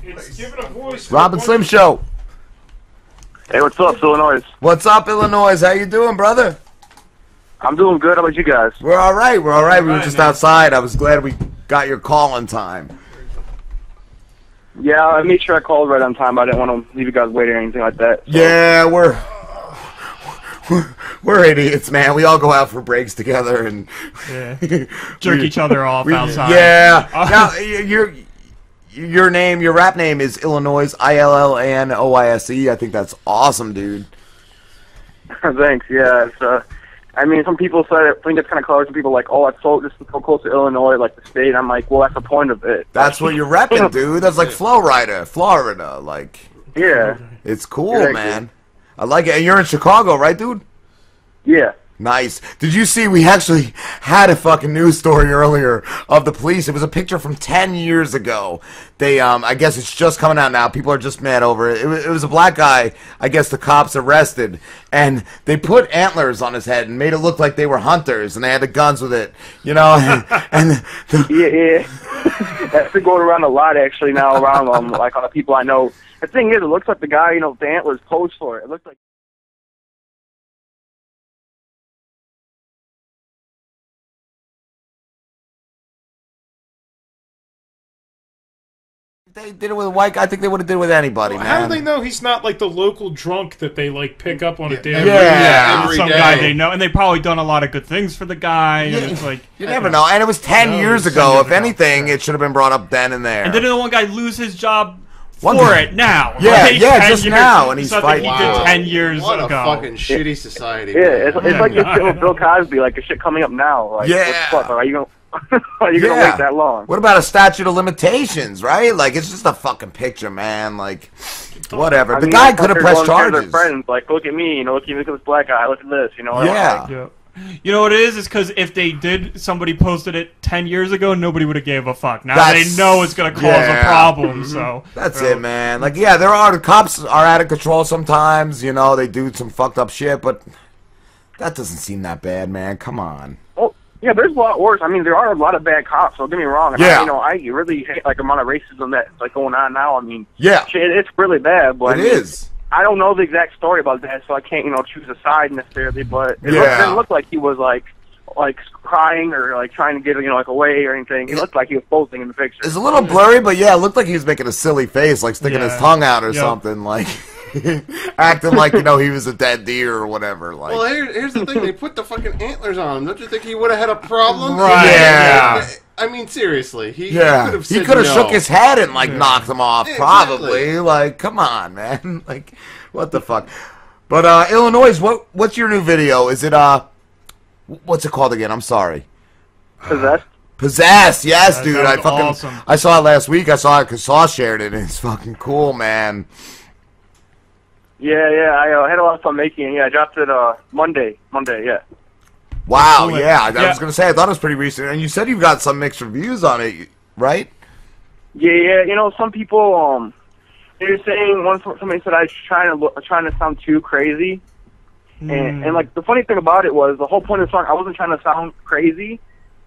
It's giving a voice. Robin Slim Show. Hey, what's up, illAnoise? What's up, illAnoise? How you doing, brother? I'm doing good. How about you guys? We're all right. We're all right. We were just outside. I was glad we got your call on time. Yeah, I made sure I called right on time. I didn't want to leave you guys waiting or anything like that. So. Yeah, we're idiots, man. We all go out for breaks together and jerk each other off outside. Yeah. Now, your name, your rap name is illAnoise, ILLANOISE. I think that's awesome, dude. Thanks. Yeah. It's, I mean, some people think it's kind of clever. Some people are like, oh, it's so close to Illinois, like the state. I'm like, well, that's the point of it. That's what you're repping, dude. That's like Florida. Like, yeah. It's cool, man. I like it. And you're in Chicago, right, dude? Yeah. Nice. Did you see we actually had a fucking news story earlier of the police? It was a picture from 10 years ago. They, I guess it's just coming out now. People are just mad over it. It was a black guy, I guess the cops arrested, and they put antlers on his head and made it look like they were hunters, and they had the guns with it, you know? Yeah. That's been going around a lot, actually, now around, like, on the people I know. The thing is, it looks like the guy, you know, with the antlers posed for it. It looks like... They did it with a white guy. I think they would have did it with anybody, man. How do they know he's not like the local drunk that they like pick up on a daily? Yeah, some guy they know, and they probably done a lot of good things for the guy. Yeah. And it's like You never know. And it was 10 years ago. If anything, it should have been brought up then and there. And didn't one guy lose his job One for guy. it now? Yeah, Like, yeah, 10 just years, now, and he's something fighting. he did 10 years What ago. a fucking shitty society. Yeah, it's like this shit with Bill Cosby, like the shit coming up now. Like, Yeah. what the fuck? Are you gonna... Are you gonna wait that long? What about a statute of limitations, right? Like, it's just a fucking picture, man. Like, whatever. I The mean, guy like, could have they're pressed going to charges. Their friends, like, look at me, you know, look at this black guy, look at this, you know. Yeah. Like, You know what it is? It's because if they did, somebody posted it 10 years ago, nobody would have gave a fuck. Now they know it's going to cause a problem, so... That's it, man. Like, yeah, the cops are out of control sometimes, you know, they do some fucked up shit, but that doesn't seem that bad, man. Come on. oh, yeah, there's a lot worse. I mean, there are a lot of bad cops, don't get me wrong. And Yeah. I really hate, like, the amount of racism that's, like, going on now. I mean, Yeah. shit, it's really bad, but... It is. I don't know the exact story about that, so I can't, you know, choose a side necessarily, but it didn't look like he was, like crying or, like, trying to get, you know, like, away or anything. It looked like he was posing in the picture. It's a little blurry, but yeah, it looked like he was making a silly face, like sticking his tongue out or something, like acting like, you know, he was a dead deer or whatever. Like, well, here's the thing: they put the fucking antlers on him. Don't you think he would have had a problem? Right. Yeah. I mean, seriously, he he could could have shook his head and like knocked him off, probably. Like, come on, man. Like, what the fuck? But illAnoise, what's your new video? Is it what's it called again? I'm sorry. Possessed, yes, dude. I fucking awesome. I saw it last week. I saw it because Saw shared it, and it's fucking cool, man. Yeah, I had a lot of fun making it. Yeah, I dropped it Monday, yeah. Wow, yeah. I was gonna say I thought it was pretty recent, and you said you got some mixed reviews on it, right? Yeah. You know, some people they were saying somebody said I was trying to sound too crazy, and like the funny thing about it was the whole point of the song I wasn't trying to sound crazy.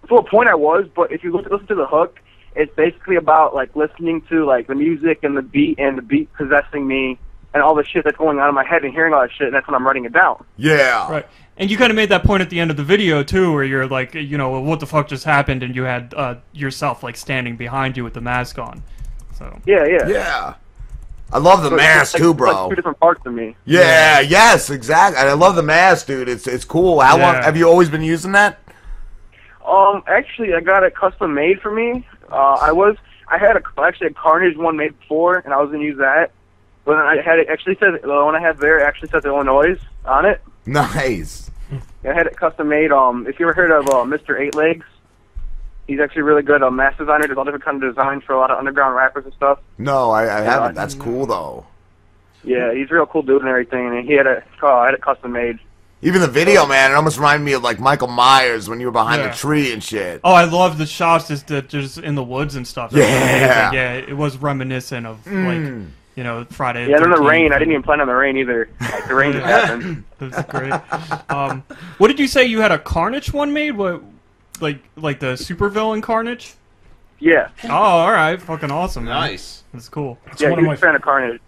To a point I was, but if you listen to the hook, it's basically about like listening to like the music and the beat possessing me and all the shit that's going on in my head and hearing all that shit, and that's when I'm writing it down. Yeah. Right. And you kind of made that point at the end of the video, too, where you're like, you know, what the fuck just happened, and you had yourself, like, standing behind you with the mask on. So. Yeah. I love the mask, like, too, bro. Like two different parts of me. Yeah, yes, exactly. I love the mask, dude. It's cool. How long have you always been using that? Actually, I got it custom made for me. I had actually a Carnage one made before, and I was gonna use that. But then I had it actually said the one I have there actually says illAnoise on it. Nice. I had it custom made. If you ever heard of Mr. Eight Legs, he's actually really good. Mask designer. Does all different kind of designs for a lot of underground rappers and stuff. No, I haven't. That's cool though. Yeah, he's a real cool dude and everything. And he had it custom made. Even the video, man, it almost reminded me of like Michael Myers when you were behind the tree and shit. Oh, I love the shots just in the woods and stuff. Yeah. Yeah, it was reminiscent of like, you know, Friday. Yeah, and then the rain. I didn't even plan on the rain either. Like, the rain just happened. That's great. What did you say you had a Carnage one made? What, like the supervillain Carnage? Yeah. Oh, all right, fucking awesome, man. Nice. That's cool. It's Yeah, one he of was my a fan of Carnage.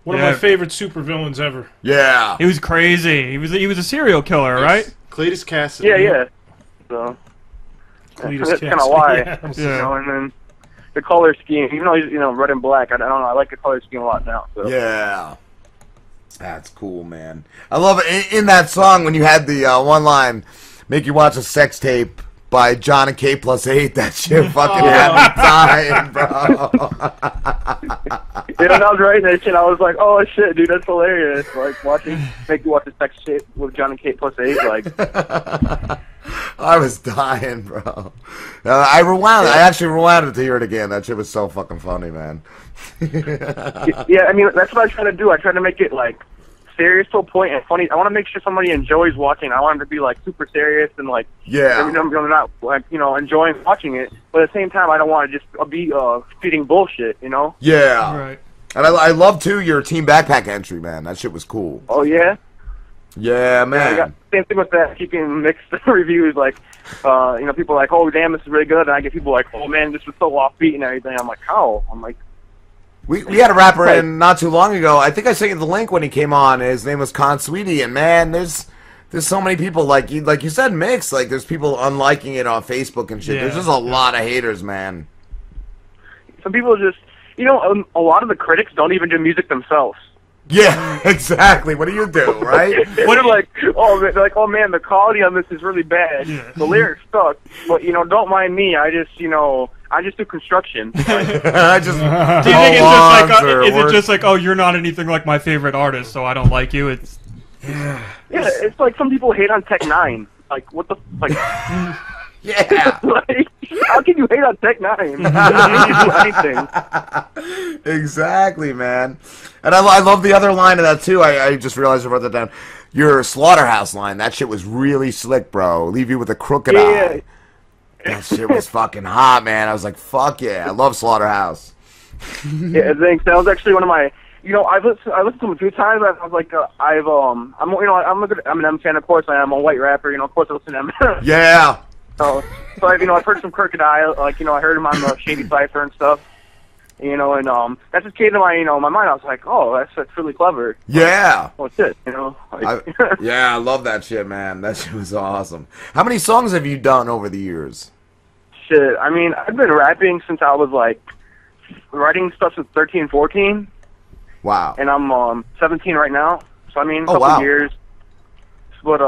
one of Yeah. my favorite supervillains ever. Yeah. He was crazy. He was a serial killer, right? Cletus Cassidy. Yeah, yeah. So Cletus that's kind of Cassidy. why. Yeah. You know, and then the color scheme, even though he's red and black, I don't know. I like the color scheme a lot now. So. Yeah. That's cool, man. I love it. In that song, when you had the one line, make you watch a sex tape by John and K plus 8, that shit fucking had me dying, bro. Yeah, when I was writing that shit, I was like, oh shit, dude, that's hilarious. Like, make you watch a sex tape with John and K plus 8, like. I was dying, bro. I actually rewound it to hear it again. That shit was so fucking funny, man. Yeah, I mean, that's what I try to do. I try to make it, like, serious to a point and funny. I want to make sure somebody enjoys watching. I want them to be, like, super serious and, like, Yeah. I'm not, like, enjoying watching it. But at the same time, I don't want to just be feeding bullshit, you know? Yeah. Right. And I love, too, your Team Backpack entry, man. That shit was cool. Oh, yeah? Yeah, I man. got same thing with that. Keeping mixed reviews, like, people are like, oh, damn, this is really good. And I get people like, oh, man, this was so offbeat and everything. I'm like, how? I'm like, We had a rapper in not too long ago. I think I sent you the link when he came on. His name was Con Sweetie, and man, there's so many people like you said, mixed. Like there's people unliking it on Facebook and shit. Yeah. There's just a lot of haters, man. some people just, a lot of the critics don't even do music themselves. Yeah, exactly. What do you do, right? They're like, oh man, the quality on this is really bad. Yeah. The lyrics suck, but don't mind me. I just do construction. I just Do you think it's just like, is it just like, oh, you're not anything like my favorite artist, so I don't like you? It's Yeah, it's like some people hate on Tech Nine. Like, what the like? yeah. Like, how can you hate on Tech Nine? He doesn't do anything. Exactly, man. And I love the other line of that too. I just realized I wrote that down. Your Slaughterhouse line, that shit was really slick, bro. Leave you with a crooked eye. That shit was fucking hot, man. I was like, fuck yeah. I love Slaughterhouse. Yeah, thanks. That was actually one of my. I listened to him a few times. I was like, I'm an M fan, of course. I am a white rapper. Of course I listen to M. Yeah. So I've heard some Crooked Eye. Like, I heard him on the Shady Cypher and stuff. And that just came to my my mind. I was like, oh, that's really clever. Yeah. Well, shit, like, Yeah, I love that shit, man. That shit was awesome. How many songs have you done over the years? shit. I mean, I've been rapping since I was like writing stuff since 13, 14. Wow. And I'm 17 right now. So I mean, a couple wow. years. But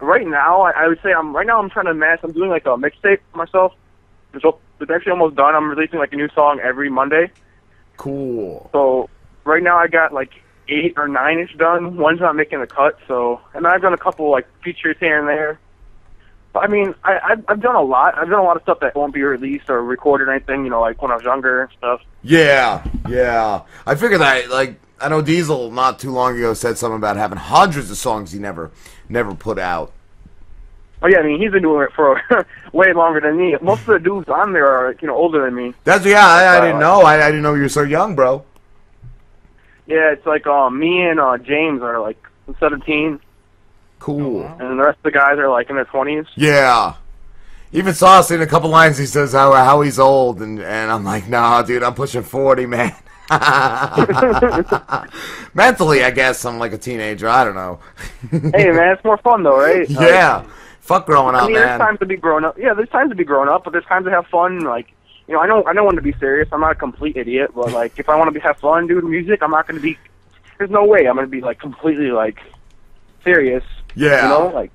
right now, I would say I'm trying to match. I'm doing like a mixtape for myself. It's actually almost done. I'm releasing like a new song every Monday. Cool. So right now I got like 8 or 9-ish done. One's not making the cut. So and I've done a couple like features here and there. But I mean, I've done a lot. I've done a lot of stuff that won't be released or recorded or anything. Like when I was younger and stuff. Yeah, yeah. I figured that. Like, I know Diesel not too long ago said something about having hundreds of songs he never put out. Oh yeah, I mean he's been doing it for way longer than me. Most of the dudes on there are older than me. That's I didn't know. I didn't know you were so young, bro. Yeah, it's like me and James are like 17. Cool. And the rest of the guys are like in their 20s. Yeah. Even Sauce in a couple lines he says how he's old and I'm like, nah, dude, I'm pushing 40, man. Mentally, I guess I'm like a teenager. I don't know. Hey man, it's more fun though, right? Yeah. Fuck growing up, I mean, man. there's times to be grown up. Yeah, there's times to be grown up, but there's times to have fun. Like, I don't want to be serious. I'm not a complete idiot, but like, if I want to have fun doing music, I'm not going to be. There's no way I'm going to be like completely like serious. Yeah. Like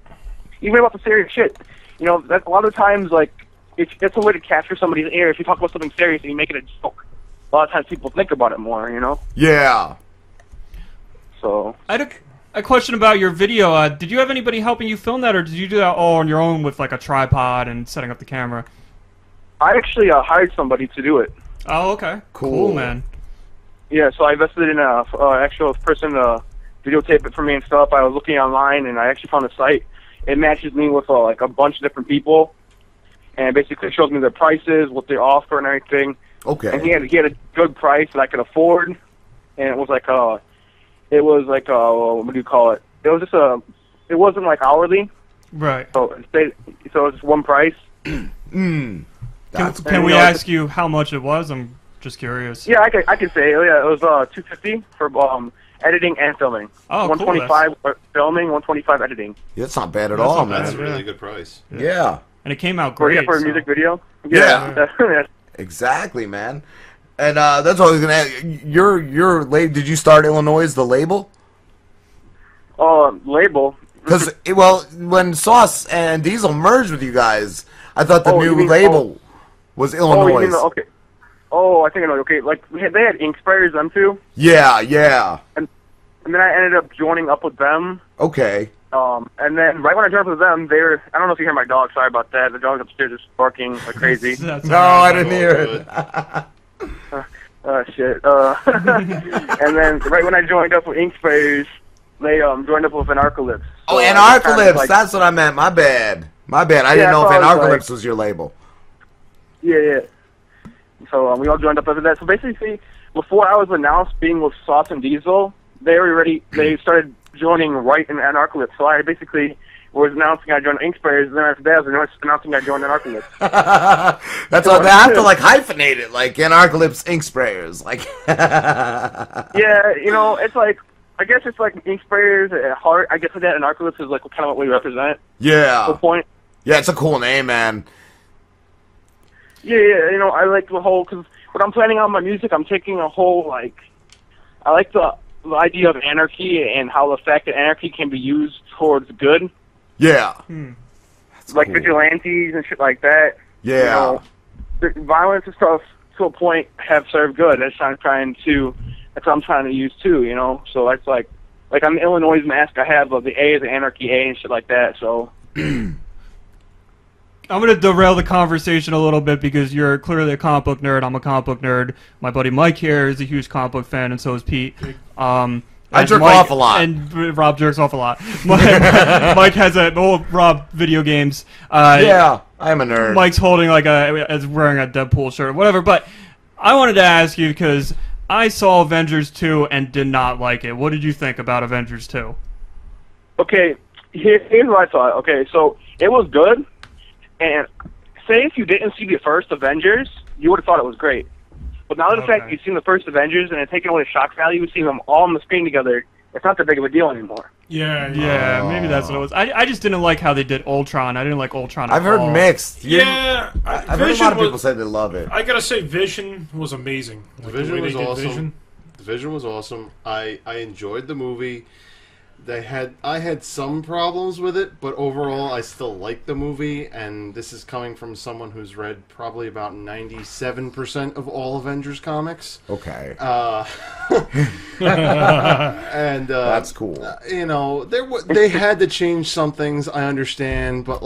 even about the serious shit. That a lot of times like it's a way to capture somebody's ear. If you talk about something serious and you make it a joke, a lot of times people think about it more. Yeah. So. I had a question about your video. Did you have anybody helping you film that, or did you do that all on your own with like a tripod and setting up the camera? I actually hired somebody to do it. Oh, okay. Cool, man. Yeah, so I invested in a actual person to videotape it for me and stuff. I was looking online, and I actually found a site. It matches me with like a bunch of different people, and basically shows me their prices, what they offer, and everything. Okay. And he had a good price that I could afford, and it was like what do you call it? It was just it wasn't like hourly. Right. So it was just one price. That's That's Can we ask you how much it was? I'm just curious. Yeah, I could say. Yeah, it was $250 for editing and filming. Oh, cool. 125 filming, 125 editing. Yeah, that's not bad at all, man. That's a really good price. Yeah. And it came out great. For a music video. Yeah. Yeah. Exactly, man. And that's what I was gonna ask. Your label? Did you start illAnoise, the label? Label. Because when Sauce and Diesel merged with you guys, I thought the new label was illAnoise. Oh, you mean okay. Oh, I think I know. Okay, like they had ink sprayers, them too. Yeah, yeah. And then I ended up joining up with them. Okay. And then right when I joined up with them, I don't know if you hear my dog. Sorry about that. The dog's upstairs just barking like crazy. No, I didn't hear it. Shit. And then right when I joined up with ink sprayers, they joined up with Anarchalypse. Oh, Anarchalypse. That's what I meant. My bad. I didn't know if Anarchalypse was your label. Yeah. So we all joined up after that. So basically, before I was announced being with Sauce and Diesel, they started joining right in Anarchalypse. So I basically was announcing I joined Ink Sprayers, and then after that I was announcing I joined Anarchalypse. That's what they have to hyphenate it, like Anarchalypse Ink Sprayers, like. Yeah, it's like I guess it's like Ink Sprayers at heart. I guess that Anarchalypse is like kind of what we represent. Yeah. The point. Yeah, it's a cool name, man. Yeah, I like the whole, because when I'm planning out my music, I'm taking a whole, I like the idea of anarchy and how the fact that anarchy can be used towards good. Yeah. Like cool. Vigilantes and shit like that. Yeah. The violence and stuff, to a point, have served good. That's what I'm trying to use too, So that's like on the illAnoise mask, I have the A as the Anarchy A and shit like that, so... I'm going to derail the conversation a little bit because you're clearly a comic book nerd. I'm a comic book nerd. My buddy Mike here is a huge comic book fan, and so is Pete. I jerk off a lot. And Rob jerks off a lot. Mike has Rob video games. Yeah, I'm a nerd. Mike's holding is wearing a Deadpool shirt or whatever. But I wanted to ask you because I saw Avengers 2 and did not like it. What did you think about Avengers 2? Okay, here's what I thought. Okay, so it was good. And say if you didn't see the first Avengers, you would have thought it was great. But now the fact that you've seen the first Avengers and it's taken away the shock value, seeing them all on the screen together, it's not that big of a deal anymore. Yeah, maybe that's what it was. I just didn't like how they did Ultron. I didn't like Ultron at all. I've heard mixed. Yeah. I've heard a lot of people say they love it. I gotta say, Vision was amazing. The Vision was awesome. The Vision was awesome. I enjoyed the movie. I had some problems with it, but overall I still like the movie, and this is coming from someone who's read probably about 97% of all Avengers comics. Okay. And that's cool. They had to change some things, I understand, but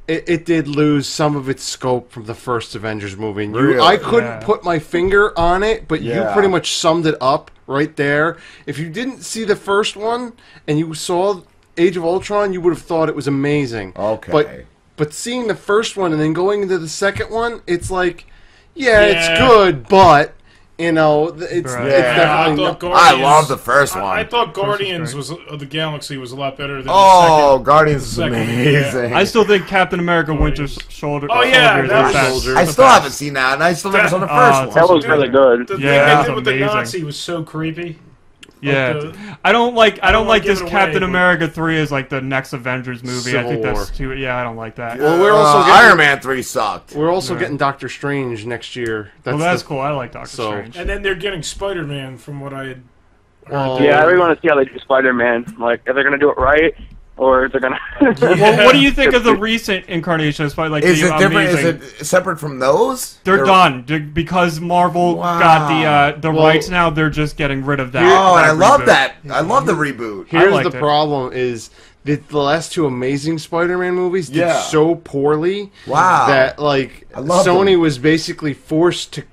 it did lose some of its scope from the first Avengers movie. Really? I couldn't put my finger on it, but you pretty much summed it up right there. If you didn't see the first one and you saw Age of Ultron, you would have thought it was amazing. Okay. But seeing the first one and then going into the second one, it's like, it's good, but... it's definitely... I love the first one. I thought Guardians of the Galaxy was a lot better than the second. Guardians is amazing. I still think Captain America Winter Soldier. I still haven't seen that, and I still never saw the first one. That was really good. The thing they did with the Nazi was so creepy. Yeah, I don't like this Captain America 3 is like the next Avengers movie. I think that's too. Yeah, I don't like that. Well, we're also Iron Man 3 sucked. We're also getting Doctor Strange next year. That's cool. I like Doctor Strange. And then they're getting Spider-Man, from what I had. Yeah, I really want to see how they do Spider-Man. Like, if they're gonna do it right, or if they're gonna. Well, what do you think of the recent incarnation of Spider-Man? Is it different? Is it separate from those? They're done because Marvel got the rights now. They're just getting rid of that. Oh, and I love that. I love the reboot. Here's the problem: is that the last two Amazing Spider-Man movies did so poorly. Wow. That Sony was basically forced to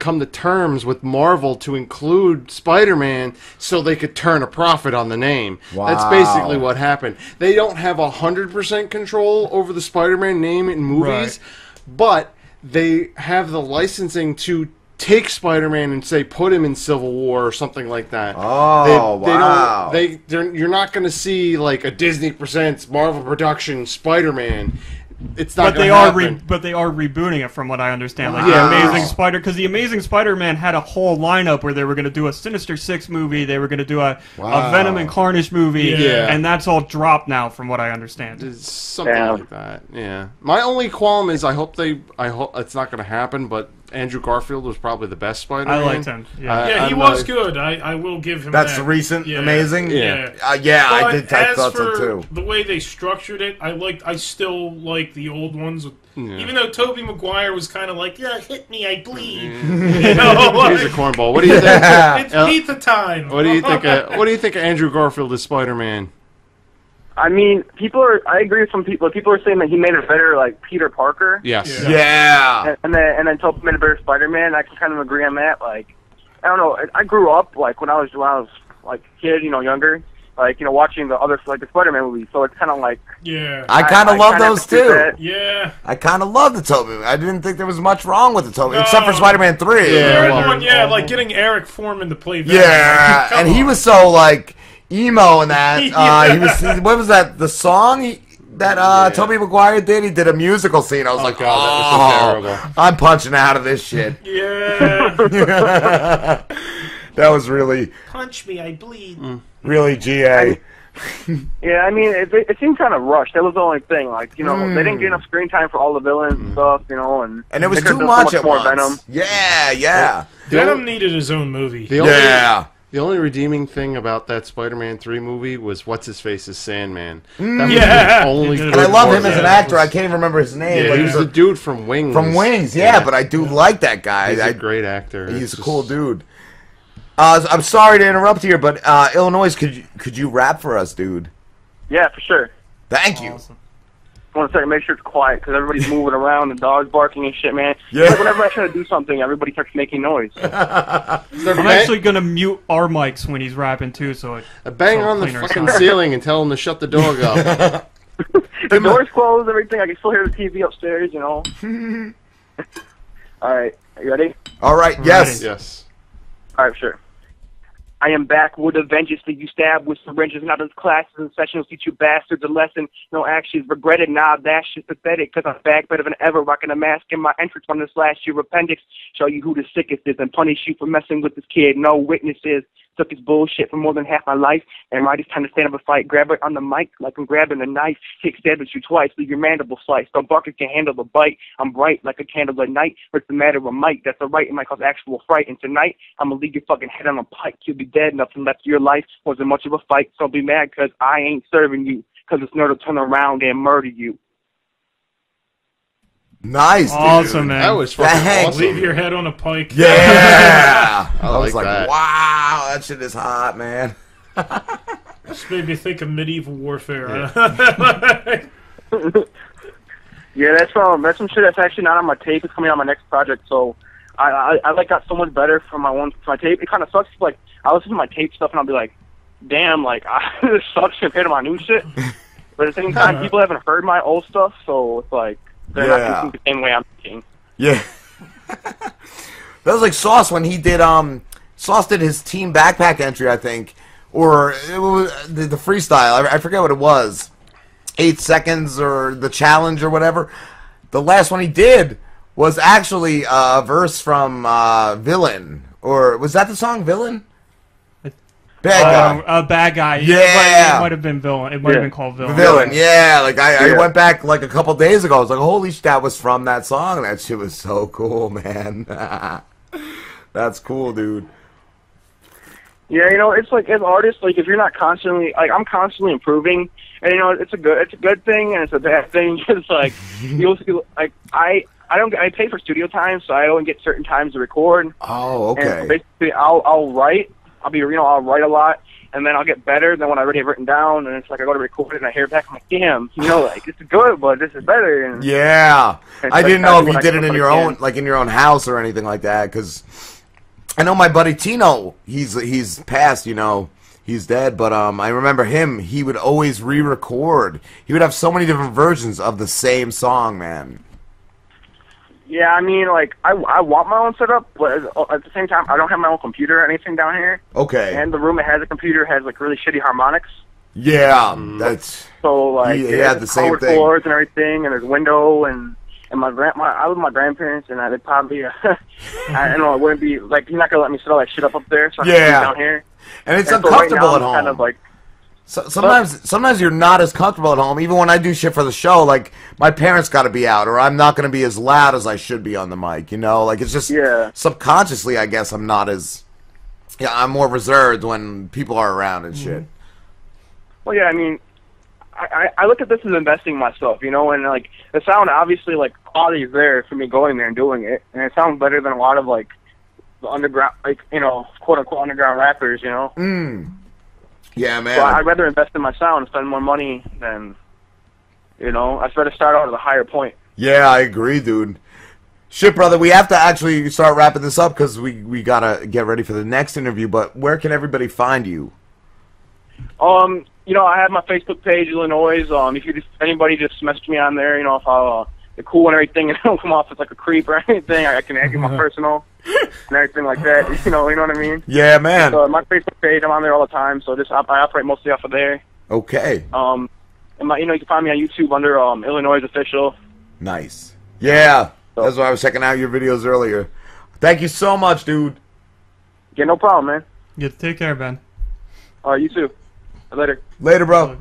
come to terms with Marvel to include Spider-Man so they could turn a profit on the name. Wow. That's basically what happened. They don't have 100% control over the Spider-Man name in movies, but they have the licensing to take Spider-Man and say put him in Civil War or something like that. Oh, wow. You're not going to see like a Disney Presents Marvel production Spider-Man. it's not. But they happen. but they are rebooting it, from what I understand. Like Wow. the Amazing Spider, because the Amazing Spider-Man had a whole lineup where they were going to do a Sinister Six movie, they were going to do a Venom and Carnage movie, Yeah. and that's all dropped now, from what I understand. It's something like that. Yeah. My only qualm is I hope it's not going to happen, but Andrew Garfield was probably the best Spider-Man. I liked him. Yeah, Yeah, he was good. I will give him That's that. the recent Yeah. Amazing? Yeah. Yeah, But I did. I as thought so for too. the way they structured it, I still like the old ones. Even though Tobey Maguire was kind of like, yeah, hit me, I bleed. You know, like, He's a cornball. What do you think? it's pizza time. What do you think? What do you think of Andrew Garfield as Spider-Man? I mean, I agree with some people. People are saying that he made a better, like, Peter Parker. Yes. Yeah. And then Tobey made a better Spider-Man. I can kind of agree on that. Like, I don't know. I grew up, like, when I was like, a kid, younger, like, watching the other, like, the Spider-Man movies. So it's kind of like... Yeah. I kind of love kinda those have to do too. that. Yeah. I kind of love the Tobey. I didn't think there was much wrong with the Tobey, except for Spider-Man 3. Third well, one, like getting Eric Foreman to play Venom. Yeah, Come and he on. was so, like, emo in that. Yeah. He was. What was that? The song that Tobey Maguire did? He did a musical scene. I was like, God, that was so terrible. I'm punching out of this shit. Yeah. That was really, Punch me, I bleed. really GA. Yeah, I mean, it seemed kind of rushed. That was the only thing. Like, they didn't get enough screen time for all the villains and stuff, and And it was they could've too done much so at more once. Venom. Yeah. Venom needed his own movie. The only redeeming thing about that Spider-Man 3 movie was what's-his-face Sandman. That was Yeah. the only And And I love him as an Yeah. actor. I can't even remember his name. Yeah. But He he's was the dude from Wings. from Wings, yeah, but I do like that guy. He's a great actor. He's It's a just- cool dude. I'm sorry to interrupt here, but illAnoise, could you rap for us, dude? Yeah, for sure. Thank you. Awesome. One second, make sure it's quiet because everybody's moving around, the dog's barking and shit, man. Yeah. Like, whenever I try to do something, everybody starts making noise. I'm actually going to mute our mics when he's rapping, too, so Bang so on the cleaner fucking sound. ceiling and tell him to shut the dog up. The door's closed, everything. I can still hear the TV upstairs, All right, are you ready? All right, yes. Yes. All right, sure. I am back with a vengeance that you stab with syringes, not as classes and sessions teach you bastards a lesson. No actions regretted, nah, that shit's pathetic, cause I'm back better than ever, rocking a mask in my entrance on this last year appendix. Show you who the sickest is and punish you for messing with this kid. No witnesses. Took his bullshit for more than half my life, and right, it's time to stand up and fight. Grab it on the mic like I'm grabbing a knife. Take stab at you twice, leave your mandible sliced. Don't bark if you can handle the bite. I'm bright like a candle at night. What's the matter with Mike? That's alright, it might cause actual fright. And tonight, I'm gonna leave your fucking head on a pike. You'll be dead, nothing left of your life. Wasn't much of a fight, so don't be mad, cause I ain't serving you. Cause this nerd will turn around and murder you. Nice, dude. Awesome, man. That was fucking Thanks. awesome. Leave your head on a pike. Yeah. I was like like, that. wow, that shit is hot, man. Just made me think of medieval warfare. Yeah, that's some shit that's actually not on my tape. It's coming on my next project, so I like got so much better from my tape. It kind of sucks. Like I listen to my tape stuff and I'll be like, damn, like this sucks compared to my new shit. But at the same time, people haven't heard my old stuff, so it's like they're not thinking the same way I'm thinking. Yeah. That was like Sauce when he did Sauce did his team backpack entry, I think, or it was the freestyle. I forget what it was. 8 seconds or the challenge or whatever. The last one he did was actually a verse from Villain, or was that the song Villain? Bad Guy. Bad Guy. Yeah. It might have been Villain. It might have been called Villain. Villain, yeah. Like I Yeah. went back like a couple days ago. I was like, holy shit, that was from that song. That shit was so cool, man. That's cool, dude. Yeah, it's like as artists, like if you're not constantly, like I'm constantly improving, and it's a good thing and it's a bad thing. Just like you'll like I pay for studio time, so I only get certain times to record. Oh, okay. And so basically, I'll write. I'll write a lot, and then I'll get better than when I already have written down. And it's like I go to record it and I hear it back. I'm like, damn, like it's good, but this is better. And Yeah, and I so didn't I know do if you what I did can it in when I your can. own, like in your own house or anything like that. Because I know my buddy Tino, he's passed, he's dead. But I remember him. He would always re-record. He would have so many different versions of the same song, man. Yeah, I mean, like I want my own setup, but at the same time, I don't have my own computer or anything down here. Okay. And the room that has a computer has like really shitty harmonics. Yeah, that's So like he had the same hardwood thing. floors and everything, and there's a window and I live with my grandparents, and they probably I don't know, it wouldn't be like he's not gonna let me sit all that shit up there, so I have to sit down here. And it's And so right uncomfortable now, at I'm home. kind of like, Sometimes you're not as comfortable at home. Even when I do shit for the show, like my parents got to be out, or I'm not going to be as loud as I should be on the mic. You know, like it's just subconsciously, I guess I'm not as I'm more reserved when people are around and shit. well, yeah, I mean, I look at this as investing in myself, you know, and like the sound obviously like quality is there for me going there and doing it, and it sounds better than a lot of like the underground, like quote unquote underground rappers, you know. Yeah, man. So I'd rather invest in my sound and spend more money than, I'd rather start out at a higher point. Yeah, I agree, dude. Shit, brother, we have to actually start wrapping this up because we gotta get ready for the next interview. But where can everybody find you? I have my Facebook page, illAnoise. If anybody just message me on there, if they're cool and everything, and I don't come off as like a creep or anything, I can add you my personal and everything like that. You know what I mean? Yeah, man. So my Facebook page, I'm on there all the time. So I operate mostly off of there. Okay. And you can find me on YouTube under illAnoise Official. Nice. Yeah, that's why I was checking out your videos earlier. Thank you so much, dude. Yeah, no problem, man. Yeah, take care, Ben. All right, you too. Later. Later, bro.